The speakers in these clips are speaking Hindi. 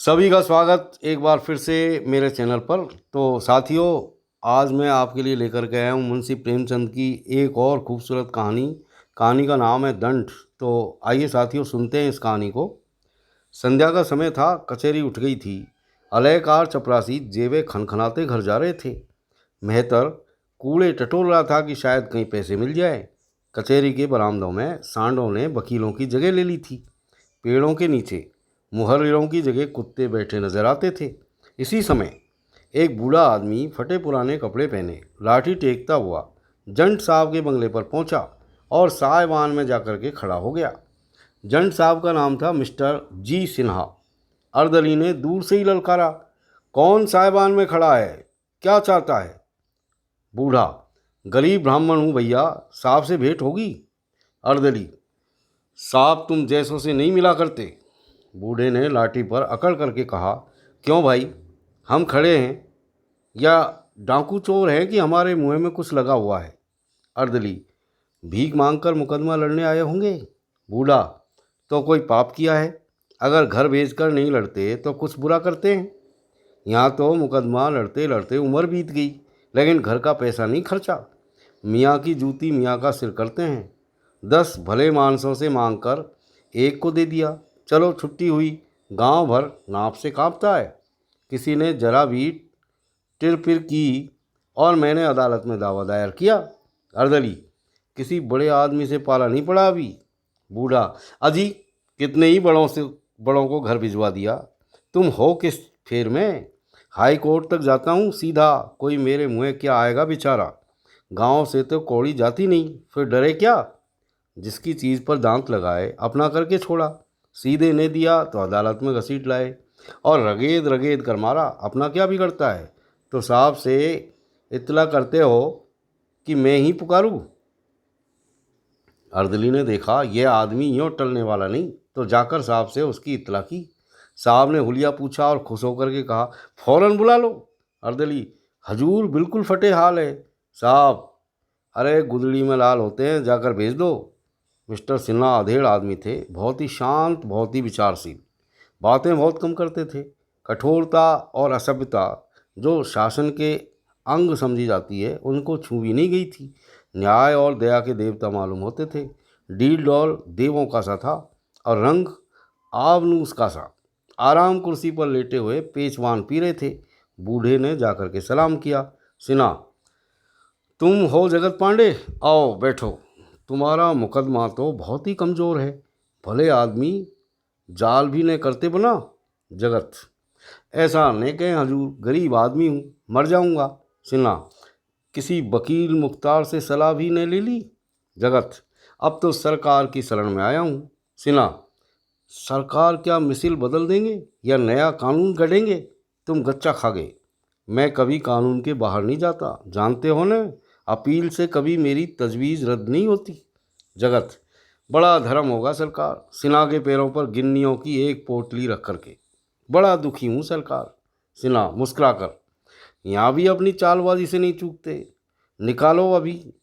सभी का स्वागत एक बार फिर से मेरे चैनल पर। तो साथियों, आज मैं आपके लिए लेकर के आया हूँ मुंशी प्रेमचंद की एक और खूबसूरत कहानी। कहानी का नाम है दंड। तो आइए साथियों, सुनते हैं इस कहानी को। संध्या का समय था, कचहरी उठ गई थी। अलयकार चपरासी जेबे खनखनाते घर जा रहे थे। मेहतर कूड़े टटोल रहा था कि शायद कहीं पैसे मिल जाए। कचहरी के बरामदों में सांडों ने वकीलों की जगह ले ली थी। पेड़ों के नीचे मुहर्रिरों की जगह कुत्ते बैठे नजर आते थे। इसी समय एक बूढ़ा आदमी फटे पुराने कपड़े पहने लाठी टेकता हुआ जंड साहब के बंगले पर पहुंचा और सायवान में जाकर के खड़ा हो गया। जंड साहब का नाम था मिस्टर जी सिन्हा। अर्दली ने दूर से ही ललकारा, कौन सायवान में खड़ा है, क्या चाहता है? बूढ़ा, गरीब ब्राह्मण हूँ भैया, साहब से भेंट होगी? अर्दली, साहब तुम जैसों से नहीं मिला करते। बूढ़े ने लाठी पर अकड़ करके कहा, क्यों भाई, हम खड़े हैं या डाकू चोर हैं कि हमारे मुंह में कुछ लगा हुआ है? अर्दली, भीख मांगकर मुकदमा लड़ने आए होंगे। बूढ़ा, तो कोई पाप किया है? अगर घर बेचकर नहीं लड़ते तो कुछ बुरा करते हैं। यहाँ तो मुकदमा लड़ते लड़ते उम्र बीत गई, लेकिन घर का पैसा नहीं खर्चा। मियाँ की जूती मियाँ का सिर करते हैं। 10 भले मानसों से मांगकर एक को दे दिया, चलो छुट्टी हुई। गांव भर नाप से कांपता है। किसी ने जरा भी टिरपिर की और मैंने अदालत में दावा दायर किया। अर्दली, किसी बड़े आदमी से पाला नहीं पड़ा अभी। बूढ़ा, अजी कितने ही बड़ों को घर भिजवा दिया, तुम हो किस फेर में? हाई कोर्ट तक जाता हूँ सीधा, कोई मेरे मुँह क्या आएगा बेचारा। गांव से तो कौड़ी जाती नहीं, फिर डरे क्या? जिसकी चीज़ पर दांत लगाए अपना करके छोड़ा, सीधे ने दिया तो अदालत में घसीट लाए और रगेद रगेद कर मारा, अपना क्या बिगड़ता है? तो साहब से इतला करते हो कि मैं ही पुकारूं? अर्दली ने देखा यह आदमी यूँ टलने वाला नहीं, तो जाकर साहब से उसकी इतला की। साहब ने हुलिया पूछा और खुश होकर के कहा, फौरन बुला लो। अर्दली, हजूर बिल्कुल फटे हाल है साहब। अरे गुदड़ी में लाल होते हैं, जाकर भेज दो। मिस्टर सिन्हा अधेड़ आदमी थे, बहुत ही शांत, बहुत ही विचारशील, बातें बहुत कम करते थे। कठोरता और असभ्यता जो शासन के अंग समझी जाती है, उनको छू भी नहीं गई थी। न्याय और दया के देवता मालूम होते थे। डील डॉल देवों का सा था और रंग आवनूस का सा। आराम कुर्सी पर लेटे हुए पेचवान पी रहे थे। बूढ़े ने जाकर के सलाम किया, सिन्हा तुम हो जगत पांडे, आओ बैठो। तुम्हारा मुकदमा तो बहुत ही कमज़ोर है, भले आदमी जाल भी न करते बना। जगत, ऐसा न कहें हजूर, गरीब आदमी हूँ, मर जाऊँगा। सिन्हा, किसी वकील मुख्तार से सलाह भी न ले ली? जगत, अब तो सरकार की शरण में आया हूँ। सिन्हा, सरकार क्या मिसिल बदल देंगे या नया कानून गढ़ेंगे? तुम गच्चा खा गए। मैं कभी कानून के बाहर नहीं जाता, जानते हो न। अपील से कभी मेरी तजवीज़ रद्द नहीं होती। जगत, बड़ा धर्म होगा सरकार। सिन्हा के पैरों पर गिन्नियों की एक पोटली रख करके, बड़ा दुखी हूँ सरकार। सिन्हा मुस्कुरा कर, यहाँ भी अपनी चालबाजी से नहीं चूकते, निकालो अभी,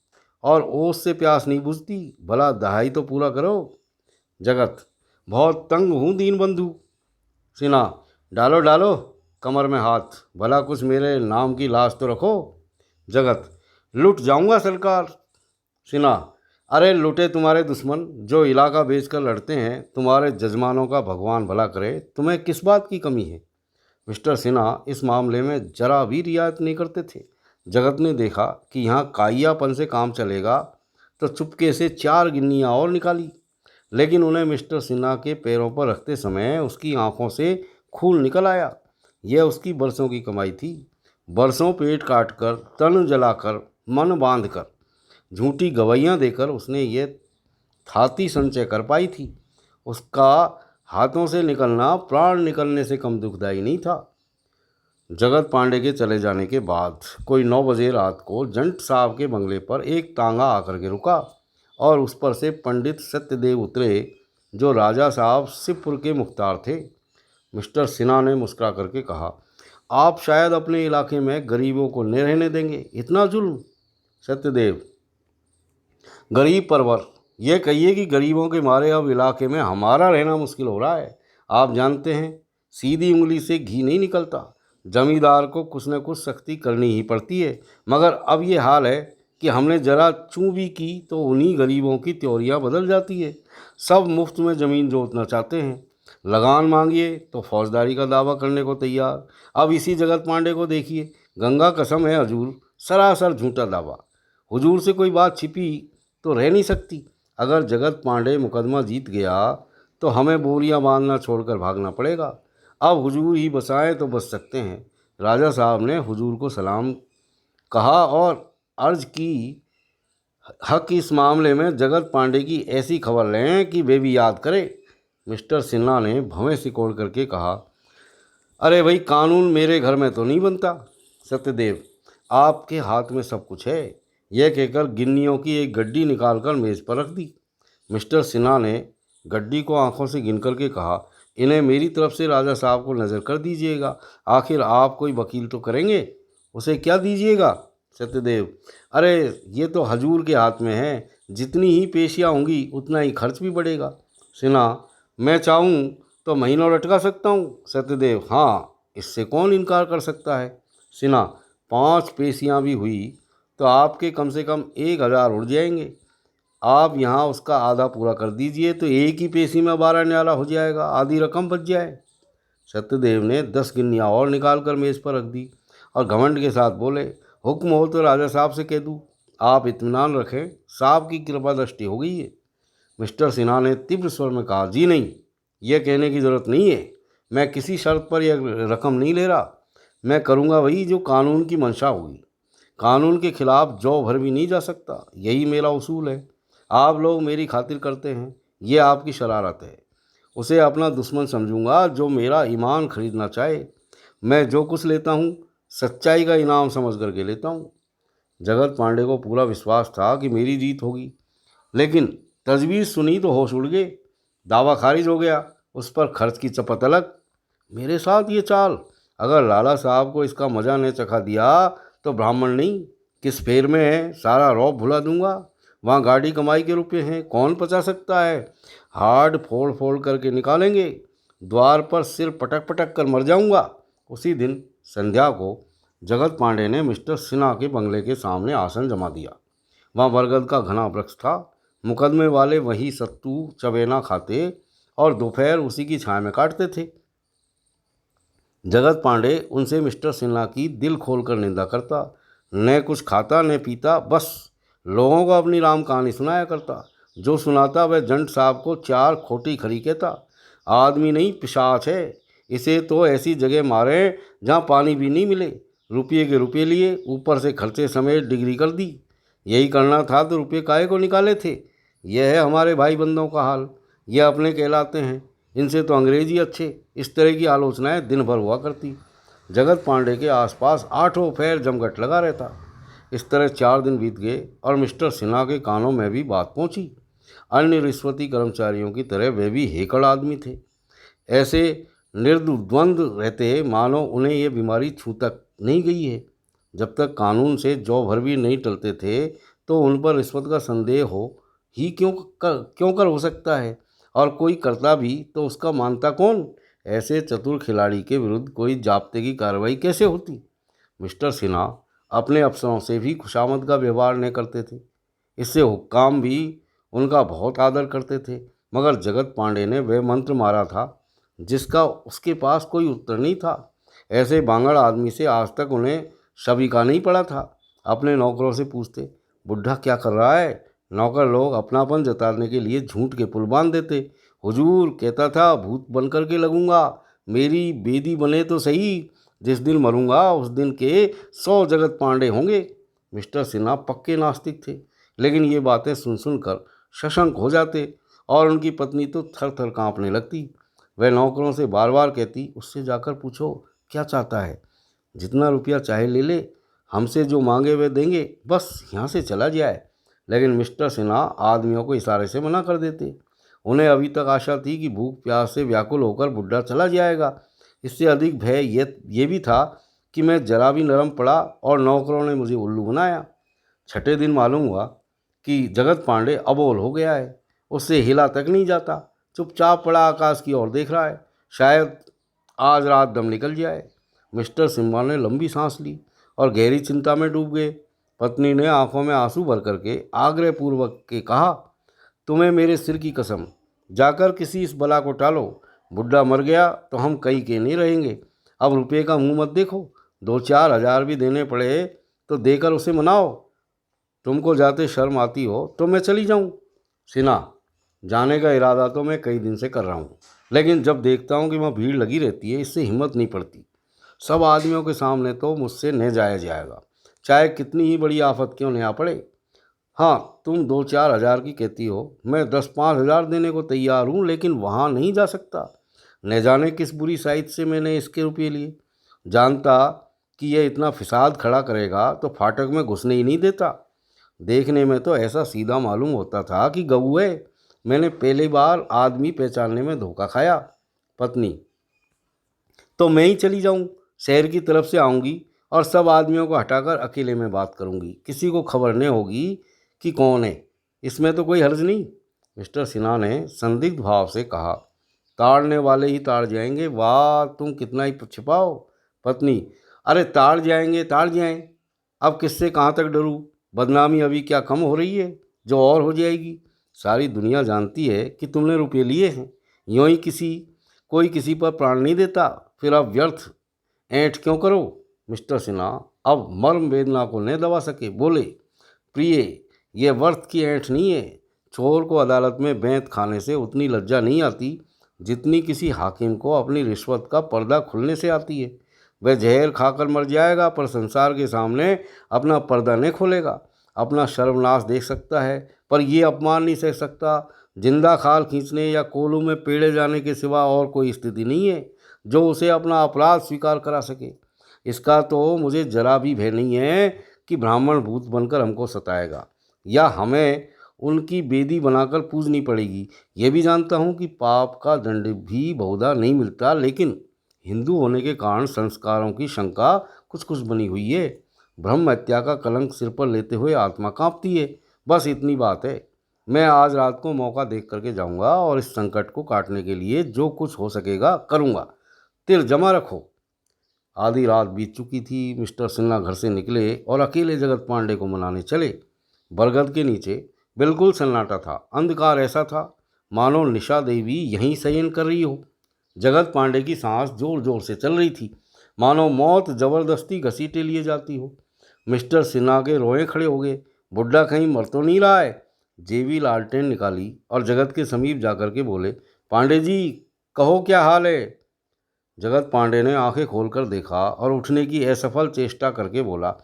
और ओस से प्यास नहीं बुझती, भला दहाई तो पूरा करो। जगत, बहुत तंग हूँ दीन बंधु। सिन्हा, डालो डालो कमर में हाथ, भला कुछ मेरे नाम की लाश तो रखो। जगत, लुट जाऊंगा सरकार। सिन्हा, अरे लुटे तुम्हारे दुश्मन जो इलाका बेचकर लड़ते हैं, तुम्हारे जजमानों का भगवान भला करे, तुम्हें किस बात की कमी है? मिस्टर सिन्हा इस मामले में जरा भी रियायत नहीं करते थे। जगत ने देखा कि यहाँ काइयापन से काम चलेगा, तो चुपके से 4 गिन्नियाँ और निकाली, लेकिन उन्हें मिस्टर सिन्हा के पैरों पर रखते समय उसकी आंखों से खून निकल आया। यह उसकी बरसों की कमाई थी। बरसों पेट काट कर, तन जलाकर, मन बांध कर, झूठी गवाहियाँ देकर उसने ये थाती संचय कर पाई थी। उसका हाथों से निकलना प्राण निकलने से कम दुखदाई नहीं था। जगत पांडे के चले जाने के बाद कोई 9 बजे रात को जंट साहब के बंगले पर एक तांगा आकर के रुका और उस पर से पंडित सत्यदेव उतरे, जो राजा साहब शिवपुर के मुख्तार थे। मिस्टर सिन्हा ने मुस्कुरा करके कहा, आप शायद अपने इलाके में गरीबों को नहीं रहने देंगे, इतना जुल्म? सत्यदेव, गरीब परवर, ये कहिए कि गरीबों के मारे अब इलाके में हमारा रहना मुश्किल हो रहा है। आप जानते हैं सीधी उंगली से घी नहीं निकलता। जमींदार को कुछ न कुछ सख्ती करनी ही पड़ती है। मगर अब ये हाल है कि हमने जरा चूं भी की तो उन्हीं गरीबों की त्योरियां बदल जाती है। सब मुफ्त में ज़मीन जोतना चाहते हैं। लगान मांगिए तो फौजदारी का दावा करने को तैयार। अब इसी जगत पांडे को देखिए, गंगा कसम है हजूर, सरासर झूठा दावा। हुजूर से कोई बात छिपी तो रह नहीं सकती। अगर जगत पांडे मुकदमा जीत गया तो हमें बोरियां बांधना छोड़कर भागना पड़ेगा। अब हुजूर ही बचाएं तो बच सकते हैं। राजा साहब ने हुजूर को सलाम कहा और अर्ज की, हक इस मामले में जगत पांडे की ऐसी खबर लें कि वे भी याद करे। मिस्टर सिन्हा ने भवें सिकोड़ करके कहा, अरे भाई, कानून मेरे घर में तो नहीं बनता। सत्यदेव, आपके हाथ में सब कुछ है। यह कहकर गिन्नियों की एक गड्डी निकालकर मेज पर रख दी। मिस्टर सिन्हा ने गड्डी को आंखों से गिन करके कहा, इन्हें मेरी तरफ से राजा साहब को नज़र कर दीजिएगा। आखिर आप कोई वकील तो करेंगे, उसे क्या दीजिएगा। सत्यदेव, अरे ये तो हजूर के हाथ में है। जितनी ही पेशियाँ होंगी उतना ही खर्च भी बढ़ेगा। सिन्हा, मैं चाहूँ तो महीनों लटका सकता हूँ। सत्यदेव, हाँ, इससे कौन इनकार कर सकता है। सिन्हा, 5 पेशियाँ भी हुई तो आपके कम से कम 1000 उड़ जाएंगे। आप यहाँ उसका आधा पूरा कर दीजिए तो एक ही पेशी में 12 न्याला हो जाएगा, आधी रकम बच जाए। सत्यदेव ने 10 गिन्नियाँ और निकाल कर मेज़ पर रख दी और घमंड के साथ बोले, हुक्म हो तो राजा साहब से कह दूँ। आप इत्मीनान रखें, साहब की कृपा दृष्टि हो गई है। मिस्टर सिन्हा ने तीव्र स्वर में कहा, जी नहीं, यह कहने की ज़रूरत नहीं है। मैं किसी शर्त पर यह रकम नहीं ले रहा। मैं करूँगा वही जो कानून की मंशा होगी। कानून के खिलाफ जौ भर भी नहीं जा सकता, यही मेरा उसूल है। आप लोग मेरी खातिर करते हैं, ये आपकी शरारत है। उसे अपना दुश्मन समझूंगा जो मेरा ईमान खरीदना चाहे। मैं जो कुछ लेता हूँ सच्चाई का इनाम समझ करके लेता हूँ। जगत पांडे को पूरा विश्वास था कि मेरी जीत होगी, लेकिन तजवीज़ सुनी तो होश उड़ गए। दावा खारिज हो गया, उस पर खर्च की चपत अलग। मेरे साथ ये चाल, अगर लाला साहब को इसका मज़ा ने चखा दिया तो ब्राह्मण नहीं, किस फेर में है, सारा रौब भुला दूंगा। वहाँ गाड़ी कमाई के रुपए हैं, कौन पचा सकता है। हार्ड फोड़ फोड़ करके निकालेंगे, द्वार पर सिर पटक पटक कर मर जाऊंगा। उसी दिन संध्या को जगत पांडे ने मिस्टर सिन्हा के बंगले के सामने आसन जमा दिया। वहाँ बरगद का घना वृक्ष था। मुकदमे वाले वहीं सत्तू चबेना खाते और दोपहर उसी की छाया में काटते थे। जगत पांडे उनसे मिस्टर सिन्हा की दिल खोलकर निंदा करता। न कुछ खाता न पीता, बस लोगों को अपनी राम कहानी सुनाया करता। जो सुनाता वह जंट साहब को 4 खोटी खरी कहता। आदमी नहीं, पिशाच है। इसे तो ऐसी जगह मारे जहाँ पानी भी नहीं मिले। रुपये के रुपये लिए, ऊपर से खर्चे समेत डिग्री कर दी। यही करना था तो रुपये काहे को निकाले थे। यह है हमारे भाई बंदों का हाल। यह अपने कहलाते हैं, इनसे तो अंग्रेजी अच्छे। इस तरह की आलोचनाएं दिन भर हुआ करती। जगत पांडे के आसपास 8 फेर जमघट लगा रहता। इस तरह 4 दिन बीत गए और मिस्टर सिन्हा के कानों में भी बात पहुंची। अन्य रिश्वती कर्मचारियों की तरह वे भी हेकड़ आदमी थे। ऐसे निर्द्वंद रहते मानो उन्हें ये बीमारी छू तक नहीं गई है। जब तक कानून से जौ भर भी नहीं टलते थे तो उन पर रिश्वत का संदेह हो ही क्यों कर हो सकता है। और कोई करता भी तो उसका मानता कौन। ऐसे चतुर खिलाड़ी के विरुद्ध कोई जाब्ते की कार्रवाई कैसे होती। मिस्टर सिन्हा अपने अफसरों से भी खुशामद का व्यवहार नहीं करते थे। इससे हुक्काम भी उनका बहुत आदर करते थे। मगर जगत पांडे ने वह मंत्र मारा था जिसका उसके पास कोई उत्तर नहीं था। ऐसे बांगड़ आदमी से आज तक उन्हें शबी का नहीं पड़ा था। अपने नौकरों से पूछते, बुढ़ा क्या कर रहा है। नौकर लोग अपनापन जताने के लिए झूठ के पुल बांध देते। हुजूर कहता था भूत बन कर के लगूंगा, मेरी बेदी बने तो सही। जिस दिन मरूंगा उस दिन के 100 जगत पांडे होंगे। मिस्टर सिन्हा पक्के नास्तिक थे, लेकिन ये बातें सुन सुनकर शशंक हो जाते और उनकी पत्नी तो थर थर काँपने लगती। वह नौकरों से बार बार कहती, उससे जाकर पूछो क्या चाहता है, जितना रुपया चाहे ले ले, हमसे जो मांगे वे देंगे, बस यहाँ से चला जाए। लेकिन मिस्टर सिन्हा आदमियों को इशारे से मना कर देते। उन्हें अभी तक आशा थी कि भूख प्यास से व्याकुल होकर बुढ़ा चला जाएगा। इससे अधिक भय ये भी था कि मैं जरा भी नरम पड़ा और नौकरों ने मुझे उल्लू बनाया। 6ठे दिन मालूम हुआ कि जगत पांडे अबोल हो गया है। उससे हिला तक नहीं जाता, चुपचाप पड़ा आकाश की ओर देख रहा है। शायद आज रात दम निकल जाए। मिस्टर सिम्हा ने लंबी सांस ली और गहरी चिंता में डूब गए। पत्नी ने आंखों में आंसू भर करके आग्रहपूर्वक के कहा, तुम्हें मेरे सिर की कसम, जाकर किसी इस बला को टालो। बुढ़ा मर गया तो हम कहीं के नहीं रहेंगे। अब रुपये का मुंह मत देखो, 2-4 हज़ार भी देने पड़े तो देकर उसे मनाओ। तुमको जाते शर्म आती हो तो मैं चली जाऊं। सिन्हा, जाने का इरादा तो मैं कई दिन से कर रहा हूँ, लेकिन जब देखता हूँ कि वहाँ भीड़ लगी रहती है, इससे हिम्मत नहीं पड़ती। सब आदमियों के सामने तो मुझसे न जाया जाएगा, चाहे कितनी ही बड़ी आफत क्यों न आ पड़े। हाँ, तुम 2-4 हज़ार की कहती हो, मैं 10-5 हज़ार देने को तैयार हूँ, लेकिन वहाँ नहीं जा सकता। न जाने किस बुरी साइड से मैंने इसके रुपये लिए। जानता कि यह इतना फिसाद खड़ा करेगा तो फाटक में घुसने ही नहीं देता। देखने में तो ऐसा सीधा मालूम होता था कि गऊ है। मैंने पहली बार आदमी पहचानने में धोखा खाया। पत्नी, तो मैं ही चली जाऊं, शहर की तरफ से आऊंगी और सब आदमियों को हटाकर अकेले में बात करूंगी, किसी को खबर नहीं होगी कि कौन है। इसमें तो कोई हर्ज नहीं। मिस्टर सिन्हा ने संदिग्ध भाव से कहा, ताड़ने वाले ही ताड़ जाएंगे, वाह तुम कितना ही छिपाओ। पत्नी, अरे ताड़ जाएंगे ताड़ जाएं, अब किससे कहाँ तक डरूं। बदनामी अभी क्या कम हो रही है, जो और हो जाएगी। सारी दुनिया जानती है कि तुमने रुपये लिए हैं। यूँ ही कोई किसी पर प्राण नहीं देता, फिर अब व्यर्थ ऐंठ क्यों करो। मिस्टर सिन्हा अब मर्म वेदना को न दबा सके, बोले, प्रिय, ये वर्थ की ऐंठ नहीं है। चोर को अदालत में बेंत खाने से उतनी लज्जा नहीं आती जितनी किसी हाकिम को अपनी रिश्वत का पर्दा खुलने से आती है। वह जहर खाकर मर जाएगा पर संसार के सामने अपना पर्दा नहीं खोलेगा। अपना शर्मनाश देख सकता है पर ये अपमान नहीं सह सकता। जिंदा खाल खींचने या कोलू में पेड़े जाने के सिवा और कोई स्थिति नहीं है जो उसे अपना अपराध स्वीकार करा सके। इसका तो मुझे जरा भी भय नहीं है कि ब्राह्मण भूत बनकर हमको सताएगा या हमें उनकी बेदी बनाकर पूजनी पड़ेगी। ये भी जानता हूँ कि पाप का दंड भी बहुधा नहीं मिलता, लेकिन हिंदू होने के कारण संस्कारों की शंका कुछ कुछ बनी हुई है। ब्रह्म हत्या का कलंक सिर पर लेते हुए आत्मा कांपती है। बस इतनी बात है। मैं आज रात को मौका देख करके जाऊंगा और इस संकट को काटने के लिए जो कुछ हो सकेगा करूंगा। तिर जमा रखो। आधी रात बीत चुकी थी। मिस्टर सिन्हा घर से निकले और अकेले जगत पांडे को मनाने चले। बरगद के नीचे बिल्कुल सन्नाटा था। अंधकार ऐसा था मानो निशा देवी यहीं शयन कर रही हो। जगत पांडे की सांस जोर जोर से चल रही थी, मानो मौत जबरदस्ती घसीटे लिए जाती हो। मिस्टर सिन्हा के रोए खड़े हो गए। बुढ़ा कहीं मर तो नहीं रहा है। जेवी लालटेन निकाली और जगत के समीप जाकर के बोले, पांडे जी, कहो क्या हाल है। जगत पांडे ने आंखें खोलकर देखा और उठने की असफल चेष्टा करके बोला,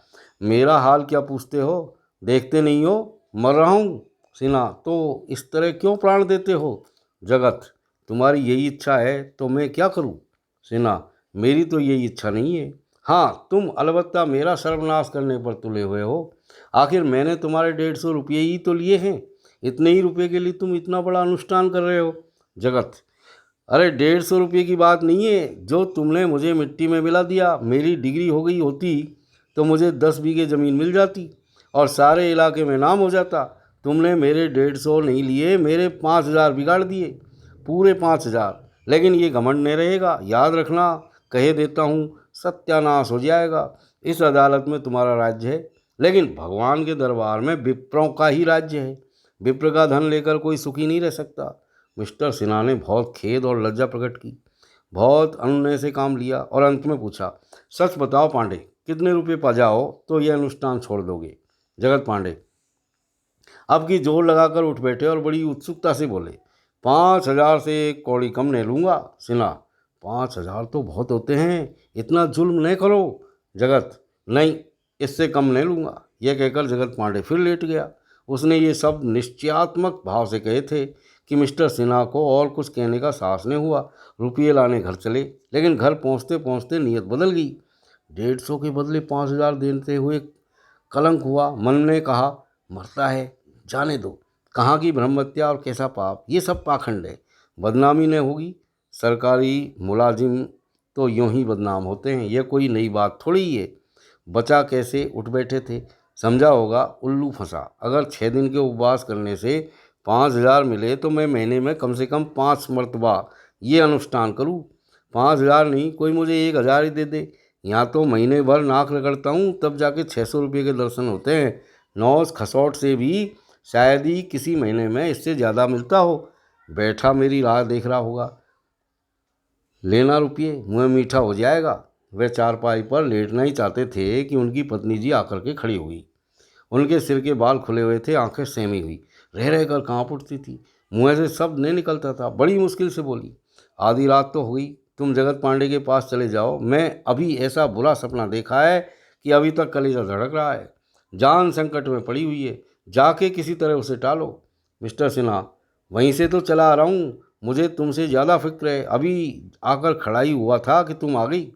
मेरा हाल क्या पूछते हो, देखते नहीं हो मर रहा हूँ। सिन्हा, तो इस तरह क्यों प्राण देते हो। जगत, तुम्हारी यही इच्छा है तो मैं क्या करूँ। सिन्हा, मेरी तो यही इच्छा नहीं है। हाँ, तुम अलबत्ता मेरा सर्वनाश करने पर तुले हुए हो। आखिर मैंने तुम्हारे 150 रुपये ही तो लिए हैं। इतने ही रुपये के लिए तुम इतना बड़ा अनुष्ठान कर रहे हो। जगत, अरे 150 रुपये की बात नहीं है। जो तुमने मुझे मिट्टी में मिला दिया, मेरी डिग्री हो गई होती तो मुझे 10 बीघे ज़मीन मिल जाती और सारे इलाके में नाम हो जाता। तुमने मेरे 150 नहीं लिए, मेरे 5,000 बिगाड़ दिए, पूरे 5,000। लेकिन ये घमंड नहीं रहेगा, याद रखना, कहे देता हूँ, सत्यानाश हो जाएगा। इस अदालत में तुम्हारा राज्य है, लेकिन भगवान के दरबार में विप्रों का ही राज्य है। विप्र का धन लेकर कोई सुखी नहीं रह सकता। मिस्टर सिन्हा ने बहुत खेद और लज्जा प्रकट की, बहुत अनुनय से काम लिया और अंत में पूछा, सच बताओ पांडे, कितने रुपये पा जाओ तो यह अनुष्ठान छोड़ दोगे। जगत पांडे अब की जोर लगाकर उठ बैठे और बड़ी उत्सुकता से बोले, 5,000 से एक कौड़ी कम नहीं लूँगा। सिन्हा, 5,000 तो बहुत होते हैं, इतना जुल्म नहीं करो। जगत, नहीं, इससे कम नहीं लूँगा। यह कहकर जगत पांडे फिर लेट गया। उसने ये सब निश्चयात्मक भाव से कहे थे कि मिस्टर सिन्हा को और कुछ कहने का साहस नहीं हुआ। रुपये लाने घर चले, लेकिन घर पहुंचते पहुंचते नीयत बदल गई। 150 के बदले 5,000 देते हुए कलंक हुआ। मन ने कहा, मरता है, जाने दो। कहाँ की ब्रह्महत्या और कैसा पाप, ये सब पाखंड है। बदनामी नहीं होगी। सरकारी मुलाजिम तो यूं ही बदनाम होते हैं, यह कोई नई बात थोड़ी ही है। बचा कैसे उठ बैठे थे, समझा होगा उल्लू फंसा। अगर 6 दिन के उपवास करने से 5,000 मिले तो मैं महीने में कम से कम 5 मरतबा ये अनुष्ठान करूं। 5,000 नहीं, कोई मुझे 1,000 ही दे दे। यहाँ तो महीने भर नाक रगड़ता हूँ तब जाके 600 रुपये के दर्शन होते हैं। नौस खसौट से भी शायद ही किसी महीने में इससे ज़्यादा मिलता हो। बैठा मेरी राह देख रहा होगा। लेना रुपये, मुँह मीठा हो जाएगा। वे चारपाई पर लेटना ही चाहते थे कि उनकी पत्नी जी आकर के खड़ी हुई। उनके सिर के बाल खुले हुए थे, आंखें सेमी हुई, रह रह कर काँप उठती थी, मुँह से शब्द नहीं निकलता था। बड़ी मुश्किल से बोली, आधी रात तो हुई, तुम जगत पांडे के पास चले जाओ। मैं अभी ऐसा बुरा सपना देखा है कि अभी तक कलेजा धड़क रहा है। जान संकट में पड़ी हुई है, जाके किसी तरह उसे टालो। मिस्टर सिन्हा, वहीं से तो चला आ रहा हूँ, मुझे तुमसे ज़्यादा फिक्र है। अभी आकर खड़ा ही हुआ था कि तुम आ गई।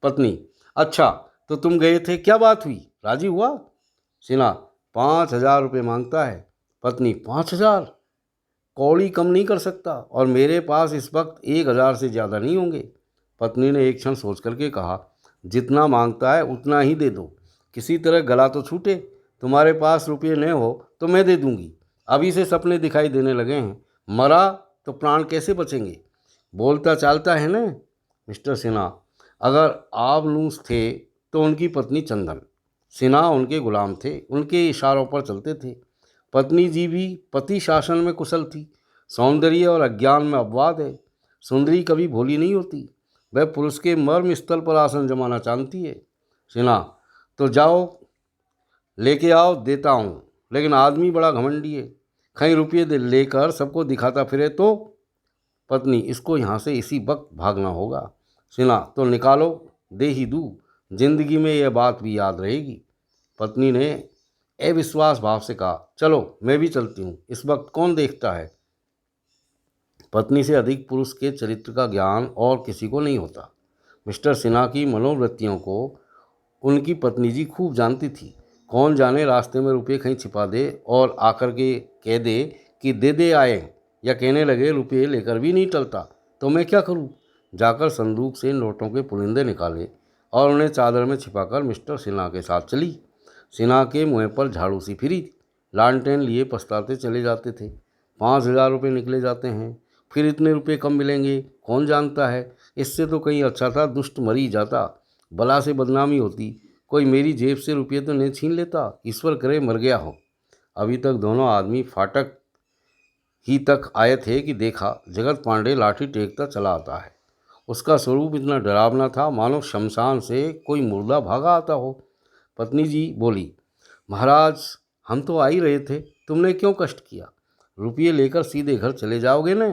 पत्नी, अच्छा तो तुम गए थे, क्या बात हुई, राजी हुआ? सिन्हा, 5,000 रुपये मांगता है। पत्नी, 5,000? कौड़ी कम नहीं कर सकता, और मेरे पास इस वक्त 1,000 से ज़्यादा नहीं होंगे। पत्नी ने एक क्षण सोच करके कहा, जितना मांगता है उतना ही दे दो, किसी तरह गला तो छूटे। तुम्हारे पास रुपये न हो तो मैं दे दूंगी। अभी से सपने दिखाई देने लगे हैं, मरा तो प्राण कैसे बचेंगे? बोलता चालता है न मिस्टर सिन्हा। अगर आबनूस थे तो उनकी पत्नी चंदन, सिन्हा उनके गुलाम थे, उनके इशारों पर चलते थे। पत्नी जी भी पति शासन में कुशल थी। सौंदर्य और अज्ञान में अपवाद है। सुंदरी कभी भोली नहीं होती, वह पुरुष के मर्म स्थल पर आसन जमाना जानती है। सिन्हा, तो जाओ लेके आओ, देता हूँ, लेकिन आदमी बड़ा घमंडी है, कहीं रुपये लेकर सबको दिखाता फिरे तो। पत्नी, इसको यहाँ से इसी वक्त भागना होगा। सिन्हा, तो निकालो, दे ही दूँ, जिंदगी में यह बात भी याद रहेगी। पत्नी ने अविश्वास भाव से कहा, चलो मैं भी चलती हूँ, इस वक्त कौन देखता है। पत्नी से अधिक पुरुष के चरित्र का ज्ञान और किसी को नहीं होता। मिस्टर सिन्हा की मनोवृत्तियों को उनकी पत्नी जी खूब जानती थी। कौन जाने रास्ते में रुपये कहीं छिपा दे और आकर के कह दे कि दे आए, या कहने लगे रुपये लेकर भी नहीं टलता, तो मैं क्या करूं? जाकर संदूक से नोटों के पुलिंदे निकाले और उन्हें चादर में छिपाकर मिस्टर सिन्हा के साथ चली। सिन्हा के मुँह पर झाड़ू सी फिरी, लालटेन लिए पछताते चले जाते थे। 5,000 रुपये निकले जाते हैं, फिर इतने रुपये कम मिलेंगे, कौन जानता है। इससे तो कहीं अच्छा था दुष्ट मरी जाता, बला से बदनामी होती, कोई मेरी जेब से रुपये तो नहीं छीन लेता, ईश्वर करे मर गया हो। अभी तक दोनों आदमी फाटक ही तक आए थे कि देखा जगत पांडे लाठी टेकता चला आता है। उसका स्वरूप इतना डरावना था मानो शमशान से कोई मुर्दा भागा आता हो। पत्नी जी बोली, महाराज हम तो आ ही रहे थे, तुमने क्यों कष्ट किया? रुपये लेकर सीधे घर चले जाओगे न?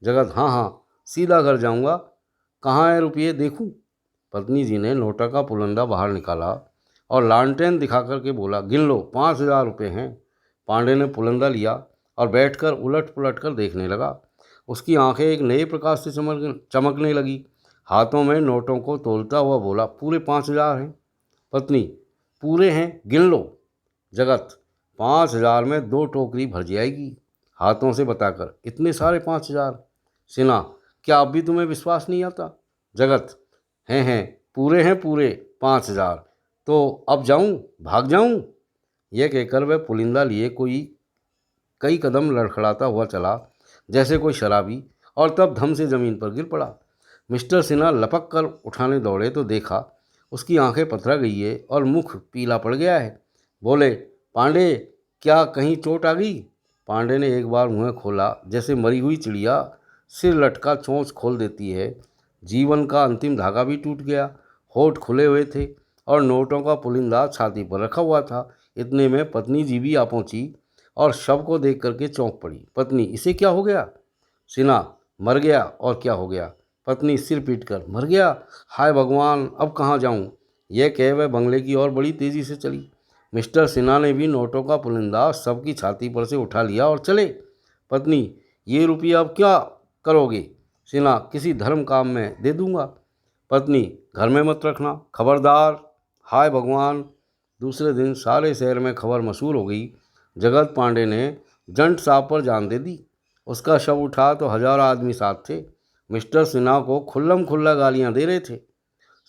जगत, हाँ हाँ, सीधा घर जाऊंगा। कहाँ है रुपये, देखूं? पत्नी जी ने नोटा का पुलंदा बाहर निकाला और लालटेन दिखा करके बोला, गिन लो, 5,000 रुपये हैं। पांडे ने पुलंदा लिया और बैठकर उलट पुलट कर देखने लगा। उसकी आंखें एक नए प्रकाश से चमकने लगी। हाथों में नोटों को तोलता हुआ बोला, पूरे 5,000 हैं। पत्नी, पूरे हैं, गिन लो। जगत, 5,000 में 2 टोकरी भर जाएगी, हाथों से बताकर, इतने सारे 5,000। सिन्हा, क्या अब भी तुम्हें विश्वास नहीं आता? जगत, हैं, पूरे हैं, पूरे 5,000। तो अब जाऊं, भाग जाऊं? यह कहकर वह पुलिंदा लिए कई कदम लड़खड़ाता हुआ चला जैसे कोई शराबी, और तब धम से ज़मीन पर गिर पड़ा। मिस्टर सिन्हा लपक कर उठाने दौड़े तो देखा उसकी आंखें पथरा गई है और मुख पीला पड़ गया है। बोले, पांडे, क्या कहीं चोट आ गई? पांडे ने एक बार मुँह खोला जैसे मरी हुई चिड़िया सिर लटका चोंच खोल देती है। जीवन का अंतिम धागा भी टूट गया। होठ खुले हुए थे और नोटों का पुलिंदा छाती पर रखा हुआ था। इतने में पत्नी जी भी आ पहुंची और शव को देख करके चौंक पड़ी। पत्नी, इसे क्या हो गया? सिन्हा, मर गया, और क्या हो गया? पत्नी सिर पीटकर, मर गया? हाय भगवान, अब कहाँ जाऊँ? यह कह वह बंगले की ओर बड़ी तेज़ी से चली। मिस्टर सिन्हा ने भी नोटों का पुलिंदा शव की छाती पर से उठा लिया और चले। पत्नी, ये रुपया अब क्या करोगे? सिन्हा, किसी धर्म काम में दे दूंगा। पत्नी, घर में मत रखना, खबरदार। हाय भगवान। दूसरे दिन सारे शहर में खबर मशहूर हो गई। जगत पांडे ने जंट साहब पर जान दे दी। उसका शव उठा तो हजारों आदमी साथ थे। मिस्टर सिन्हा को खुल्लम खुल्ला गालियां दे रहे थे।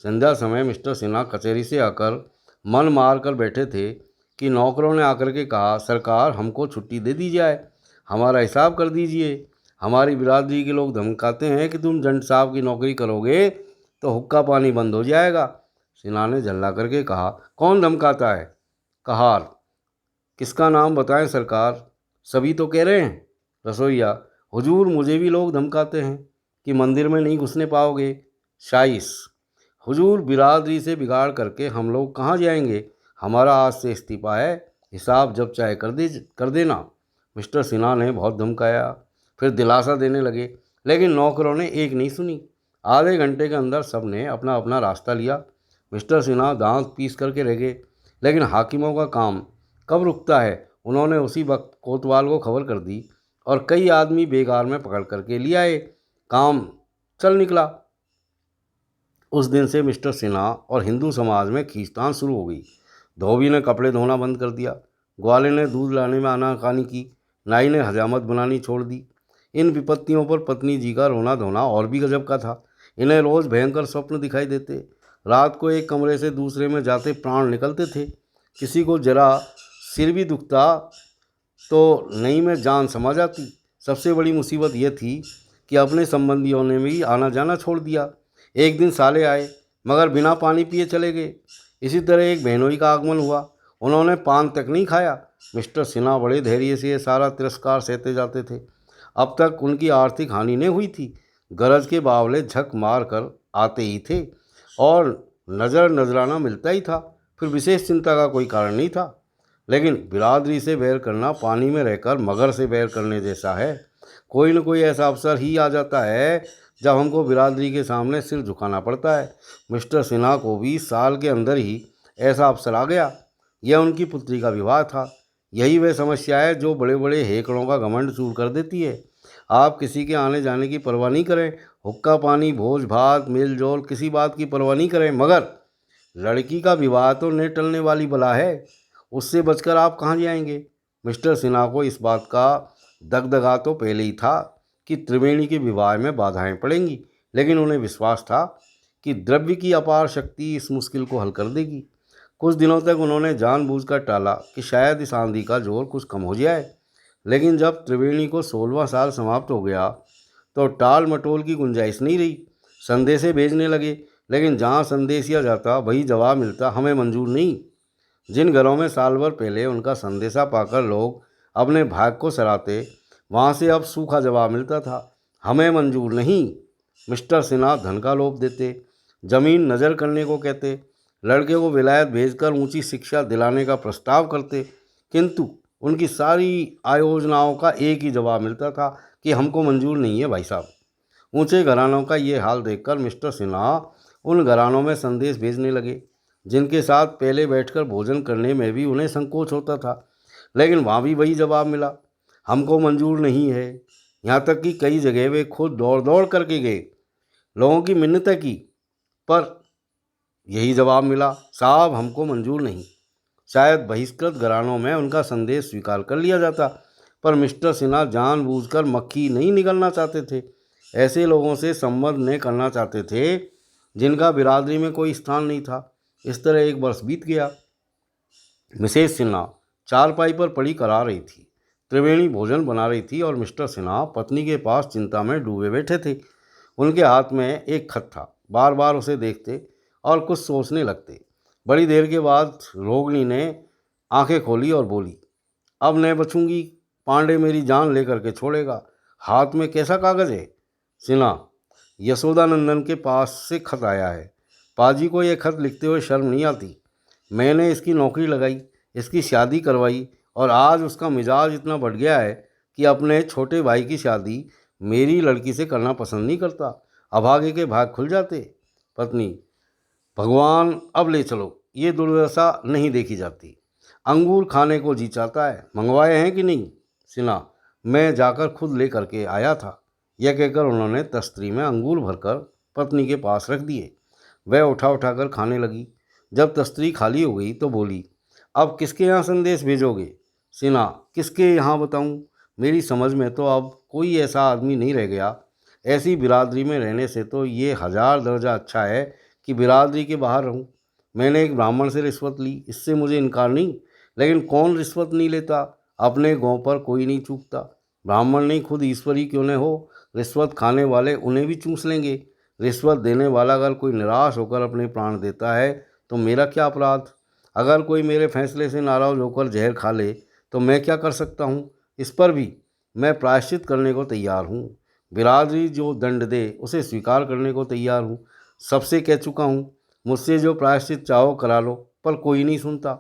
संध्या समय मिस्टर सिन्हा कचहरी से आकर मन मार कर बैठे थे कि नौकरों ने आकर के कहा, सरकार हमको छुट्टी दे दी जाए, हमारा हिसाब कर दीजिए। हमारी बिरादरी के लोग धमकाते हैं कि तुम जंट साहब की नौकरी करोगे तो हुक्का पानी बंद हो जाएगा। सिन्हा ने झल्ला करके कहा, कौन धमकाता है? कहार, किसका नाम बताएं सरकार? सभी तो कह रहे हैं। रसोइया, हुजूर मुझे भी लोग धमकाते हैं कि मंदिर में नहीं घुसने पाओगे। शाइस, हुजूर बिरादरी से बिगाड़ करके हम लोग कहाँ जाएंगे? हमारा आज से इस्तीफा है, हिसाब जब चाहे कर देना। मिस्टर सिन्हा ने बहुत धमकाया, फिर दिलासा देने लगे, लेकिन नौकरों ने एक नहीं सुनी। आधे घंटे के अंदर सब ने अपना अपना रास्ता लिया। मिस्टर सिन्हा दांत पीस करके रह गए, लेकिन हाकिमों का काम कब रुकता है। उन्होंने उसी वक्त कोतवाल को खबर कर दी और कई आदमी बेगार में पकड़ करके ले आए। काम चल निकला। उस दिन से मिस्टर सिन्हा और हिंदू समाज में खींचतान शुरू हो गई। धोबी ने कपड़े धोना बंद कर दिया, ग्वाले ने दूध लाने में आनाकानी की, नाई ने हजामत बनानी छोड़ दी। इन विपत्तियों पर पत्नी जी का रोना धोना और भी गजब का था। इन्हें रोज़ भयंकर स्वप्न दिखाई देते। रात को एक कमरे से दूसरे में जाते प्राण निकलते थे। किसी को जरा सिर भी दुखता तो नई में जान समा जाती। सबसे बड़ी मुसीबत यह थी कि अपने संबंधियों ने भी आना जाना छोड़ दिया। एक दिन साले आए, मगर बिना पानी पिए चले गए। इसी तरह एक बहनोई का आगमन हुआ, उन्होंने पान तक नहीं खाया। मिस्टर सिन्हा बड़े धैर्य से ये सारा तिरस्कार सहते जाते थे। अब तक उनकी आर्थिक हानि नहीं हुई थी। गरज के बावले झक मार कर आते ही थे और नजराना मिलता ही था। फिर विशेष चिंता का कोई कारण नहीं था। लेकिन बिरादरी से बैर करना पानी में रहकर मगर से बैर करने जैसा है। कोई न कोई ऐसा अवसर ही आ जाता है जब हमको बिरादरी के सामने सिर झुकाना पड़ता है। मिस्टर सिन्हा को भी साल के अंदर ही ऐसा अवसर आ गया। यह उनकी पुत्री का विवाह था। यही वह समस्या है जो बड़े बड़े हेकड़ों का घमंड चूर कर देती है। आप किसी के आने जाने की परवाह नहीं करें, हुक्का पानी भोज भात मेल जोल किसी बात की परवाह नहीं करें, मगर लड़की का विवाह तो न टलने वाली बला है, उससे बचकर आप कहाँ जाएंगे। मिस्टर सिन्हा को इस बात का दगदगा तो पहले ही था कि त्रिवेणी के विवाह में बाधाएं पड़ेंगी, लेकिन उन्हें विश्वास था कि द्रव्य की अपार शक्ति इस मुश्किल को हल कर देगी। कुछ दिनों तक उन्होंने जानबूझकर टाला कि शायद इस आंधी का जोर कुछ कम हो जाए। लेकिन जब त्रिवेणी को 16वां साल समाप्त हो गया तो टाल मटोल की गुंजाइश नहीं रही। संदेशे भेजने लगे, लेकिन जहाँ संदेशिया जाता वही जवाब मिलता, हमें मंजूर नहीं। जिन घरों में साल भर पहले उनका संदेशा पाकर लोग अपने भाग को सराहते, वहाँ से अब सूखा जवाब मिलता था, हमें मंजूर नहीं। मिस्टर सिन्हा धन का लोभ देते, जमीन नज़र करने को कहते, लड़के को विलायत भेजकर ऊंची शिक्षा दिलाने का प्रस्ताव करते, किंतु उनकी सारी आयोजनाओं का एक ही जवाब मिलता था कि हमको मंजूर नहीं है भाई साहब। ऊंचे घरानों का ये हाल देखकर मिस्टर सिन्हा उन घरानों में संदेश भेजने लगे जिनके साथ पहले बैठकर भोजन करने में भी उन्हें संकोच होता था, लेकिन वहाँ भी वही जवाब मिला, हमको मंजूर नहीं है। यहाँ तक कि कई जगह वे खुद दौड़ दौड़ करके गए, लोगों की मिन्नतें की, पर यही जवाब मिला, साहब हमको मंजूर नहीं। शायद बहिष्कृत घरानों में उनका संदेश स्वीकार कर लिया जाता, पर मिस्टर सिन्हा जानबूझकर मक्खी नहीं निकलना चाहते थे। ऐसे लोगों से संबंध न करना चाहते थे जिनका बिरादरी में कोई स्थान नहीं था। इस तरह एक वर्ष बीत गया। मिसेस सिन्हा चारपाई पर पड़ी करा रही थी, त्रिवेणी भोजन बना रही थी और मिस्टर सिन्हा पत्नी के पास चिंता में डूबे बैठे थे। उनके हाथ में एक खत था। बार बार उसे देखते और कुछ सोचने लगते। बड़ी देर के बाद रोगिणी ने आंखें खोली और बोली, अब नहीं बचूंगी, पांडे मेरी जान लेकर के छोड़ेगा। हाथ में कैसा कागज़ है? सिन्हा, यशोदानंदन के पास से खत आया है। पाजी को यह खत लिखते हुए शर्म नहीं आती। मैंने इसकी नौकरी लगाई, इसकी शादी करवाई और आज उसका मिजाज इतना बढ़ गया है कि अपने छोटे भाई की शादी मेरी लड़की से करना पसंद नहीं करता। अभागे के भाग खुल जाते। पत्नी, भगवान अब ले चलो, ये दुर्दशा नहीं देखी जाती। अंगूर खाने को जी चाहता है, मंगवाए हैं कि नहीं? सिन्हा, मैं जाकर खुद ले करके आया था। यह कहकर उन्होंने तस्तरी में अंगूर भरकर पत्नी के पास रख दिए। वह उठाकर खाने लगी। जब तस्तरी खाली हो गई तो बोली, अब किसके यहाँ संदेश भेजोगे? सिन्हा, किसके यहाँ बताऊँ? मेरी समझ में तो अब कोई ऐसा आदमी नहीं रह गया। ऐसी बिरादरी में रहने से तो ये 1000 दर्जा अच्छा है कि बिरादरी के बाहर रहूँ। मैंने एक ब्राह्मण से रिश्वत ली, इससे मुझे इनकार नहीं, लेकिन कौन रिश्वत नहीं लेता? अपने गांव पर कोई नहीं चूकता। ब्राह्मण नहीं खुद ईश्वरी क्यों न हो, रिश्वत खाने वाले उन्हें भी चूस लेंगे। रिश्वत देने वाला अगर कोई निराश होकर अपने प्राण देता है तो मेरा क्या अपराध? अगर कोई मेरे फैसले से नाराज़ होकर जहर खा ले तो मैं क्या कर सकता हूँ? इस पर भी मैं प्रायश्चित करने को तैयार हूँ। बिरादरी जो दंड दे उसे स्वीकार करने को तैयार हूँ। सबसे कह चुका हूँ, मुझसे जो प्रायश्चित चाहो करा लो, पर कोई नहीं सुनता।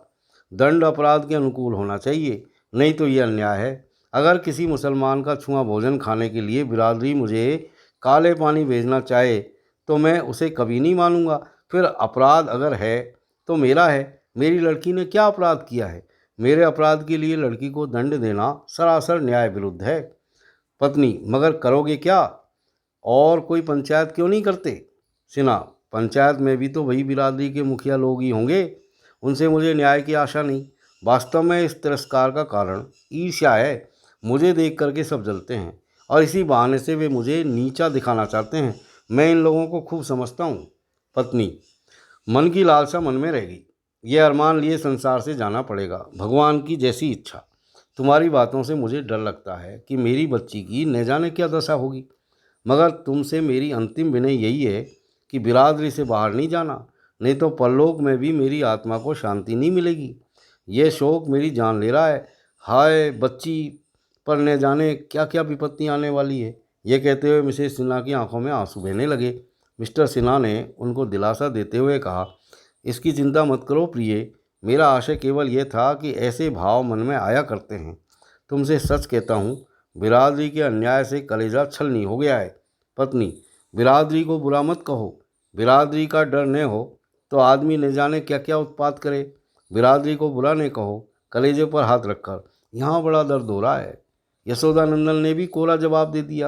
दंड अपराध के अनुकूल होना चाहिए, नहीं तो ये अन्याय है। अगर किसी मुसलमान का छुआ भोजन खाने के लिए बिरादरी मुझे काले पानी भेजना चाहे तो मैं उसे कभी नहीं मानूंगा। फिर अपराध अगर है तो मेरा है। मेरी लड़की ने क्या अपराध किया है? मेरे अपराध के लिए लड़की को दंड देना सरासर न्याय विरुद्ध है। पत्नी, मगर करोगे क्या? और कोई पंचायत क्यों नहीं करते? सिन्हा, पंचायत में भी तो वही बिरादरी के मुखिया लोग ही होंगे, उनसे मुझे न्याय की आशा नहीं। वास्तव में इस तिरस्कार का कारण ईर्ष्या है। मुझे देख करके सब जलते हैं और इसी बहाने से वे मुझे नीचा दिखाना चाहते हैं। मैं इन लोगों को खूब समझता हूँ। पत्नी, मन की लालसा मन में रहेगी। ये अरमान लिए संसार से जाना पड़ेगा, भगवान की जैसी इच्छा। तुम्हारी बातों से मुझे डर लगता है कि मेरी बच्ची की न जाने क्या दशा होगी, मगर तुमसे मेरी अंतिम विनय यही है कि बिरादरी से बाहर नहीं जाना, नहीं तो परलोक में भी मेरी आत्मा को शांति नहीं मिलेगी। ये शोक मेरी जान ले रहा है। हाय बच्ची पर न जाने क्या क्या विपत्ति आने वाली है। ये कहते हुए मिसेस सिन्हा की आंखों में आंसू बहने लगे। मिस्टर सिन्हा ने उनको दिलासा देते हुए कहा, इसकी चिंता मत करो प्रिय, मेरा आशय केवल यह था कि ऐसे भाव मन में आया करते हैं। तुमसे सच कहता हूँ, बिरादरी के अन्याय से कलेजा छलनी हो गया है। पत्नी, बिरादरी को बुरा मत कहो। बिरादरी का डर न हो तो आदमी न जाने क्या क्या उत्पात करे। बिरादरी को बुरा न कहो। कलेजे पर हाथ रखकर, यहाँ बड़ा दर्द हो रहा है। यशोदानंदन ने भी कोरा जवाब दे दिया,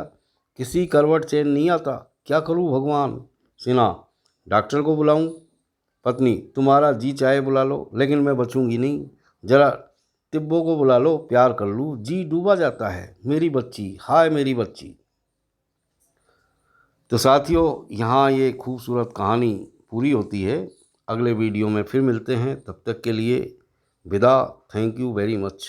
किसी करवट चैन नहीं आता, क्या करूँ भगवान। सिन्हा, डॉक्टर को बुलाऊं? पत्नी, तुम्हारा जी चाहे बुला लो, लेकिन मैं बचूंगी नहीं। जरा तिब्बों को बुला लो, प्यार कर लूँ, जी डूबा जाता है। मेरी बच्ची, हाय मेरी बच्ची। तो साथियों, यहाँ ये खूबसूरत कहानी पूरी होती है। अगले वीडियो में फिर मिलते हैं, तब तक के लिए विदा। Thank you very much.